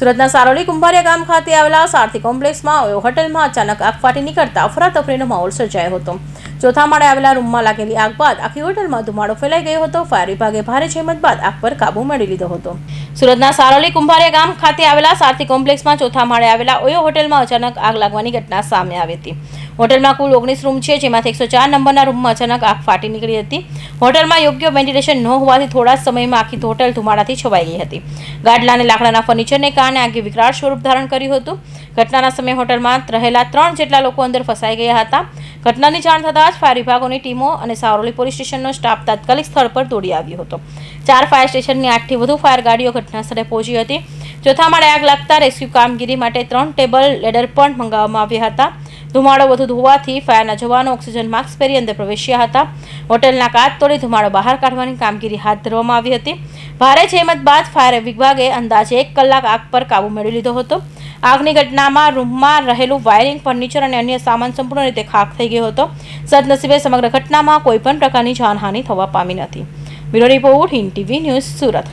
સુરતના સારોલી કુંભારિયા ગામ ખાતે આવેલા સારથી કોમ્પ્લેક્સમાં હોટલમાં અચાનક આગ ફાટી નીકળતા અફરાતફરીનો માહોલ સર્જાયો હતો। ચોથા માળે આવેલા રૂમમાં લાગેલી આગ બાદ આખી હોટલમાં ધુમાડો ફેલાઈ ગયો હતો। ફાયર વિભાગે ભારે જહેમત બાદ આગ પર કાબુ મેળવી લીધો હતો। સુરતના સારોલી કુંભારિયા ગામ ખાતે આવેલા સારથી કોમ્પ્લેક્સમાં ચોથા માળે આવેલા ઓયો હોટલમાં અચાનક આગ લાગવાની ઘટના સામે આવી હતી। હોટલમાં કુલ 19 રૂમ છે, જેમાંથી 104 નંબરના રૂમમાં અચાનક આગ ફાટી નીકળી હતી। હોટલમાં યોગ્ય વેન્ટિલેશન ન હોવાથી થોડા જ સમયમાં આખી હોટલ ધુમાડાથી છવાઈ ગઈ હતી। ગાડલા અને લાકડાના ફર્નિચરને કારણે આગે વિકરાળ સ્વરૂપ ધારણ કર્યું હતું। ઘટનાના સમયે હોટલમાં રહેલા 3 જેટલા લોકો અંદર ફસાઈ ગયા હતા। ઘટનાની જાણ થતાં જ ફાયર વિભાગોની ટીમો અને સારોલી પોલીસ સ્ટેશનનો સ્ટાફ તાત્કાલિક સ્થળ પર દોડી આવ્યો હતો। 4 ફાયર સ્ટેશનની 8થી વધુ ફાયર ગાડીઓ ઘટના સ્થળે પહોંચી હતી। ચોથા માળે આગ લાગતા રેસ્ક્યુ કામગીરી માટે 3 ટેબલ લેડર પણ મંગાવવામાં આવ્યા હતા। ધુમાડો વધુ હોવાથી ફાયરના જવાનો ઓક્સિજન માસ્ક પહેરી અંદર પ્રવેશ્યા હતા। હોટલના કાચ તોડી ધુમાડો બહાર કાઢવાની કામગીરી હાથ ધરવામાં આવી હતી। ભારે જહેમત બાદ ફાયર વિભાગે અંદાજે 1 કલાક આગ પર કાબુ મેળવી લીધો હતો। આગની ઘટનામાં રૂમમાં રહેલું વાયરિંગ, ફર્નિચર અને અન્ય સામાન સંપૂર્ણ રીતે ખાખ થઈ ગયો હતો। સદનસીબે સમગ્ર ઘટનામાં કોઈ પણ પ્રકારની જાનહાનિ થવા પામી નથી। Bureau report, Hind TV news, Surat.